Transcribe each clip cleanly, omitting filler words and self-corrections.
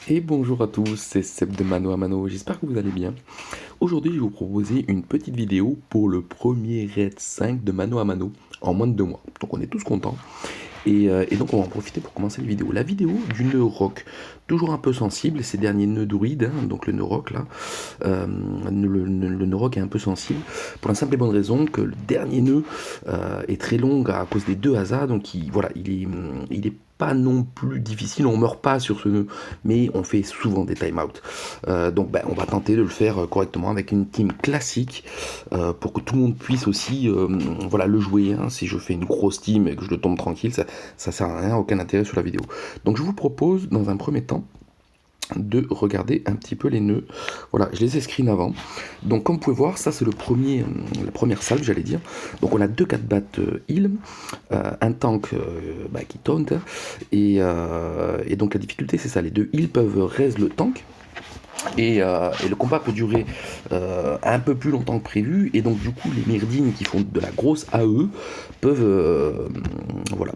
Et bonjour à tous, c'est Seb de Mano à Mano, j'espère que vous allez bien. Aujourd'hui, je vais vous proposer une petite vidéo pour le premier raid 5 de Mano à Mano en moins de 2 mois. Donc on est tous contents. Et donc on va en profiter pour commencer la vidéo. La vidéo du nœud rock, toujours un peu sensible, ces derniers nœuds druides, donc le nœud rock là, le nœud rock est un peu sensible, pour la simple et bonne raison que le dernier nœud est très long à cause des deux hasards, donc voilà, il est pas non plus difficile, on meurt pas sur ce nœud, mais on fait souvent des time-out. Donc on va tenter de le faire correctement avec une team classique pour que tout le monde puisse aussi voilà, le jouer. Hein. Si je fais une grosse team et que je le tombe tranquille, ça sert à rien, aucun intérêt sur la vidéo. Donc je vous propose dans un premier temps de regarder un petit peu les nœuds. Voilà, je les ai screen avant. Donc comme vous pouvez voir, ça c'est la première salve, j'allais dire. Donc on a deux 4 battes heal, un tank qui taunt, et donc la difficulté c'est ça, les deux heal peuvent raise le tank, et le combat peut durer un peu plus longtemps que prévu, et donc du coup les Myrdines qui font de la grosse AE peuvent,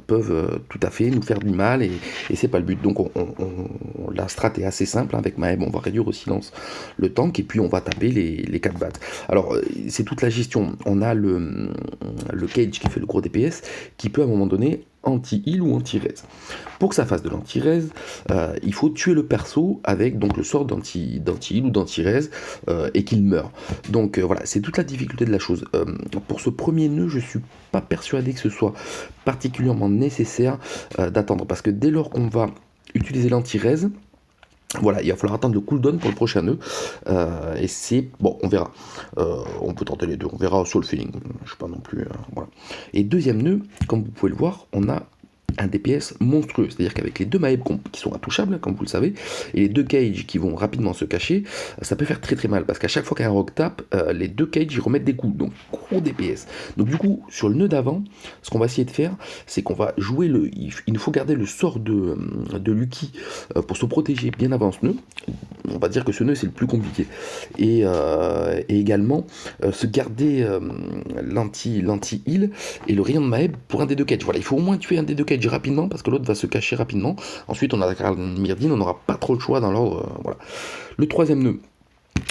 peuvent tout à fait nous faire du mal, et c'est pas le but. Donc la strat est assez simple, hein, avec Maeb on va réduire au silence le tank, et puis on va taper les 4 battes. Alors c'est toute la gestion, on a le cage qui fait le gros DPS, qui peut à un moment donné anti-heal ou anti-res. Pour que ça fasse de l'anti-res, il faut tuer le perso avec donc le sort d'anti-heal ou d'anti-res, et qu'il meurt. Donc voilà, c'est toute la difficulté de la chose. Pour ce premier nœud, je suis pas persuadé que ce soit particulièrement nécessaire d'attendre, parce que dès lors qu'on va utiliser l'anti-res, voilà, il va falloir attendre le cooldown pour le prochain nœud, et c'est bon, on verra. On peut tenter les deux, on verra sur le feeling. Je sais pas non plus. Voilà. Et deuxième nœud, comme vous pouvez le voir, on a un DPS monstrueux, c'est-à-dire qu'avec les deux Maeb qui sont intouchables, comme vous le savez, et les deux cages qui vont rapidement se cacher, ça peut faire très très mal, parce qu'à chaque fois qu'un rogue tape, les deux cages ils remettent des coups, donc gros DPS. Donc du coup, sur le nœud d'avant, ce qu'on va essayer de faire, c'est qu'on va jouer il nous faut garder le sort de Lucky pour se protéger bien avant ce nœud. On va dire que ce nœud c'est le plus compliqué. Et également se garder l'anti-heal et le rayon de Maeb pour un des deux cages. Voilà, il faut au moins tuer un des deux cages rapidement, parce que l'autre va se cacher rapidement. Ensuite on attaquera Myrdine, on n'aura pas trop le choix dans l'ordre. Voilà. Le troisième nœud,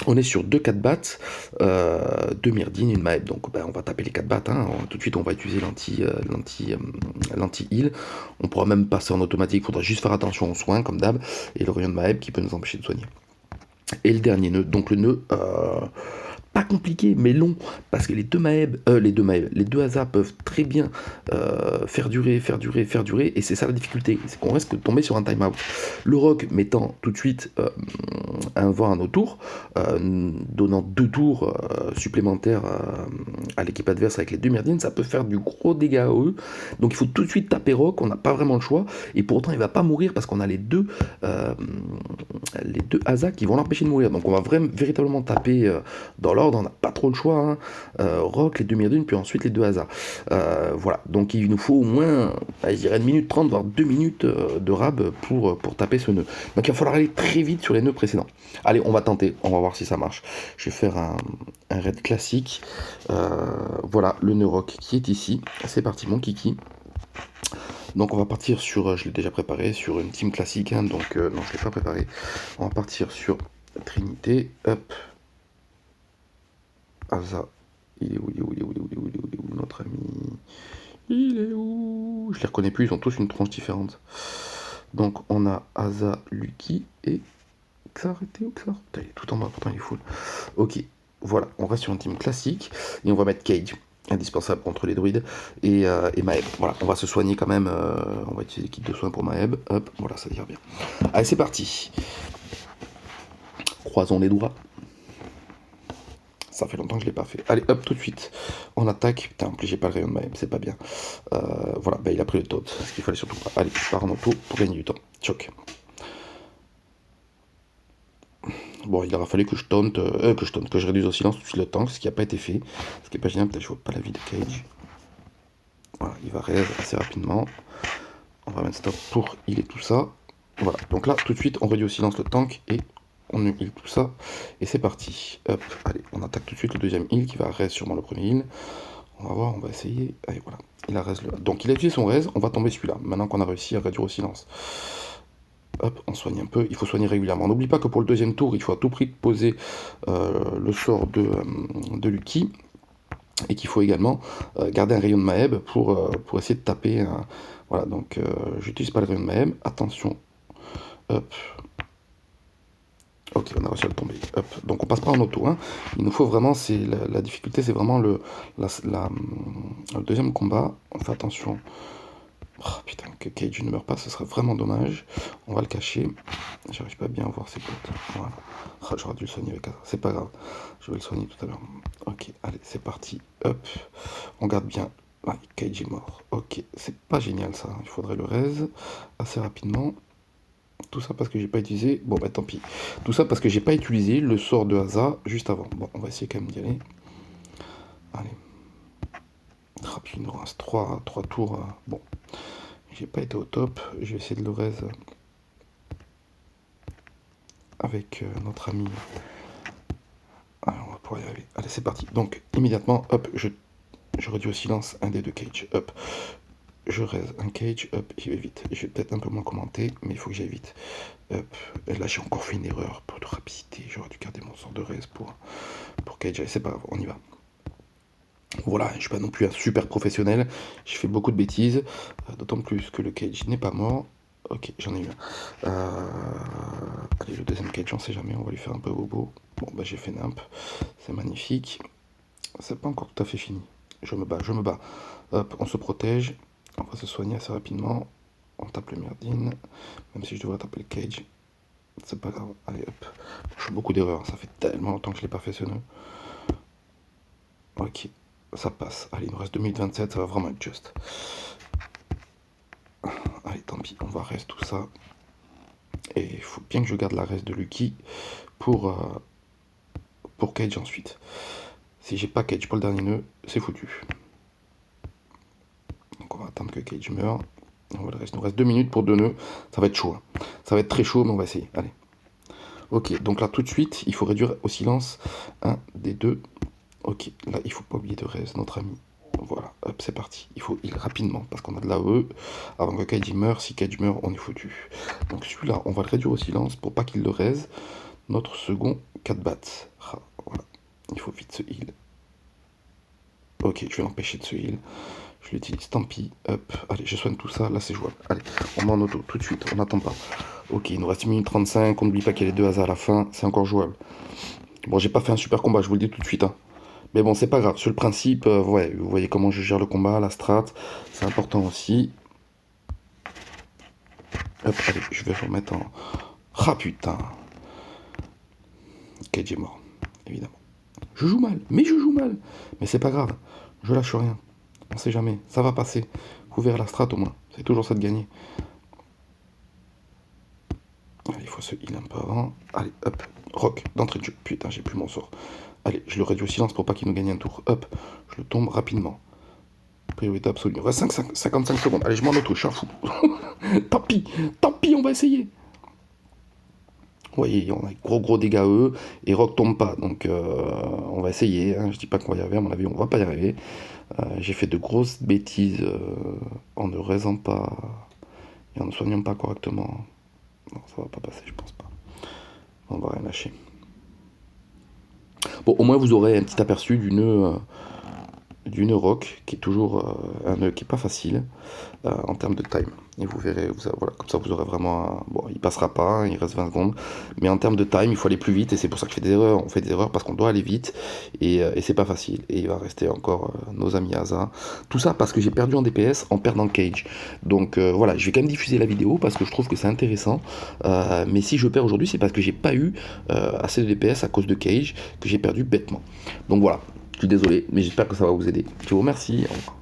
on est sur deux 4 battes, deux Myrdine et une Maeb. Donc on va taper les 4 battes. Hein. Tout de suite on va utiliser l'anti-heal. On pourra même passer en automatique, il faudra juste faire attention aux soins comme d'hab. Et le rayon de Maeb qui peut nous empêcher de soigner. Et le dernier nœud, donc le nœud pas compliqué mais long, parce que les deux hasards peuvent très bien faire durer, et c'est ça la difficulté, c'est qu'on risque de tomber sur un timeout. Le rock mettant tout de suite un vent à nos tours, donnant 2 tours supplémentaires à l'équipe adverse avec les deux Myrdines, ça peut faire du gros dégât à eux, donc il faut tout de suite taper rock, on n'a pas vraiment le choix, et pourtant il va pas mourir parce qu'on a les deux hasards qui vont l'empêcher de mourir, donc on va véritablement taper dans l'ordre, on n'a pas trop le choix, hein. Rock, les deux Myrdines, puis ensuite les deux hasards. Voilà, donc il nous faut au moins, je dirais 1 minute 30, voire 2 minutes de rab pour taper ce nœud. Donc il va falloir aller très vite sur les nœuds précédents. Allez, on va tenter, on va voir si ça marche. Je vais faire un raid classique. Voilà, le nœud rock qui est ici. C'est parti, mon kiki. Donc on va partir sur, je l'ai déjà préparé, sur une team classique, hein, donc non, je ne l'ai pas préparé. On va partir sur Trinité, hop. Asa, il est où, il est où, il est où, il est où, il est où, il est où, notre ami? Il est où? Je les reconnais plus, ils ont tous une tronche différente. Donc on a Asa, Lucky et Xar. Était où Xar? Il est tout en bas, pourtant il est full. Ok, voilà, on reste sur un team classique et on va mettre Cage, indispensable contre les druides, et Maeb. Voilà, on va se soigner quand même, on va utiliser kit de soins pour Maeb, hop, voilà, ça ira bien. Allez, c'est parti. Croisons les doigts. Ça fait longtemps que je l'ai pas fait. Allez, hop, tout de suite. On attaque. Putain, en plus, j'ai pas le rayon de Maeb, c'est pas bien. Voilà, il a pris le tot, ce qu'il fallait surtout pas. Allez, je pars en auto pour gagner du temps. Choc. Bon, il aura fallu que je taunt, que je réduise au silence tout de suite le tank, ce qui n'a pas été fait. Ce qui est pas génial, peut-être je vois pas la vie de Cage. Voilà, il va rêve assez rapidement. On va mettre stop pour heal et tout ça. Voilà, donc là, tout de suite, on réduit au silence le tank et on heal tout ça. Et c'est parti. Hop, allez, on attaque tout de suite le deuxième heal qui va raise sûrement le premier heal. On va voir, on va essayer. Allez, voilà. Il a raise le... Donc il a utilisé son raise, on va tomber celui-là, maintenant qu'on a réussi à réduire au silence. Hop, on soigne un peu, il faut soigner régulièrement. N'oublie pas que pour le deuxième tour, il faut à tout prix poser le sort de Lucky, et qu'il faut également garder un rayon de Maeb pour essayer de taper. Voilà, donc j'utilise pas le rayon de Maeb, attention, hop, ok, on a réussi à le tomber, hop, donc on passe pas en auto, hein. Il nous faut vraiment, la difficulté, c'est vraiment le deuxième combat, on fait attention. Oh, putain, que Cage ne meurt pas, ce serait vraiment dommage. On va le cacher. J'arrive pas bien à voir ses potes. Voilà. Oh, j'aurais dû le soigner avec ça. C'est pas grave. Je vais le soigner tout à l'heure. Ok, allez, c'est parti. Hop. On garde bien. Ah, Cage est mort. Ok, c'est pas génial ça. Il faudrait le raise assez rapidement. Tout ça parce que j'ai pas utilisé. Bon, bah tant pis. Tout ça parce que j'ai pas utilisé le sort de Haza juste avant. Bon, on va essayer quand même d'y aller. Allez. Ah, puis il nous reste 3 tours. Bon. J'ai pas été au top, je vais essayer de le raise avec notre ami. Allez, on va pouvoir y arriver. Allez, c'est parti. Donc, immédiatement, hop, je réduis au silence un des deux cages. Hop, je raise un cage, hop, j'y vais vite. Je vais peut-être un peu moins commenter, mais il faut que j'aille vite. Hop, et là j'ai encore fait une erreur pour de rapidité. J'aurais dû garder mon sort de raise pour cage. Allez, c'est pas grave, on y va. Voilà, je suis pas non plus un super professionnel, je fais beaucoup de bêtises, d'autant plus que le cage n'est pas mort. Ok, j'en ai eu un. Allez, le deuxième cage, on sait jamais, on va lui faire un peu bobo. Bon, bah j'ai fait nimp, c'est magnifique. C'est pas encore tout à fait fini. Je me bats. Hop, on se protège, on va se soigner assez rapidement. On tape le merdine, même si je devrais taper le cage. C'est pas grave, allez hop. Je fais beaucoup d'erreurs, ça fait tellement longtemps que je l'ai pas fait ce nœud. Ok, ça passe. Allez, il nous reste 2027, ça va vraiment être juste. Allez, tant pis, on va reste tout ça. Et il faut bien que je garde la reste de Lucky pour Cage ensuite. Si j'ai pas Cage pour le dernier nœud, c'est foutu. Donc on va attendre que Cage meure. Il nous reste 2 minutes pour 2 nœuds. Ça va être chaud. Hein. Ça va être très chaud, mais on va essayer. Allez. Ok, donc là tout de suite, il faut réduire au silence un des deux. Ok, là il faut pas oublier de raise notre ami. Voilà, hop, c'est parti. Il faut heal rapidement parce qu'on a de l'AE. Avant que Cage meure, si Cage meurt, on est foutu. Donc celui-là, on va le réduire au silence pour pas qu'il le raise. Notre second 4 bats. Ah, voilà, il faut vite se heal. Ok, je vais l'empêcher de se heal. Je l'utilise, tant pis. Hop, allez, je soigne tout ça. Là, c'est jouable. Allez, on met en auto tout de suite. On n'attend pas. Ok, il nous reste 1 minute 35. On n'oublie pas qu'il y a les 2 hasards à la fin. C'est encore jouable. Bon, j'ai pas fait un super combat, je vous le dis tout de suite. Hein. Mais bon, c'est pas grave. Sur le principe, ouais, vous voyez comment je gère le combat, la strat. C'est important aussi. Hop, allez, je vais remettre en... Ah putain. Cage est mort, évidemment. Je joue mal, mais je joue mal. Mais c'est pas grave, je lâche rien. On sait jamais, ça va passer. Vous verrez la strat au moins, c'est toujours ça de gagner. Allez, il faut se heal un peu avant. Allez, hop, rock, d'entrée de jeu. Putain, j'ai plus mon sort. Allez, je le réduis au silence pour pas qu'il nous gagne un tour. Hop, je le tombe rapidement. Priorité absolue. Il reste 55 secondes. Allez, je m'en auto, je suis un fou. Tant pis, on va essayer. Vous voyez, on a gros dégâts eux, et Rock tombe pas, donc on va essayer, hein. Je dis pas qu'on va y arriver, à mon avis on va pas y arriver. J'ai fait de grosses bêtises en ne raisant pas et en ne soignant pas correctement. Non, ça va pas passer, je pense pas. On va rien lâcher. Bon, au moins vous aurez un petit aperçu du nœud Rock, qui est toujours un nœud qui est pas facile en termes de time. Et vous verrez, voilà, comme ça vous aurez vraiment... Bon, il passera pas, hein, il reste 20 secondes. Mais en termes de time, il faut aller plus vite. Et c'est pour ça que je fais des erreurs. On fait des erreurs parce qu'on doit aller vite. Et c'est pas facile. Et il va rester encore nos amis Haza. Tout ça parce que j'ai perdu en DPS en perdant Cage. Donc voilà, je vais quand même diffuser la vidéo parce que je trouve que c'est intéressant. Mais si je perds aujourd'hui, c'est parce que j'ai pas eu assez de DPS à cause de Cage, que j'ai perdu bêtement. Donc voilà, je suis désolé, mais j'espère que ça va vous aider. Je vous remercie. Au revoir.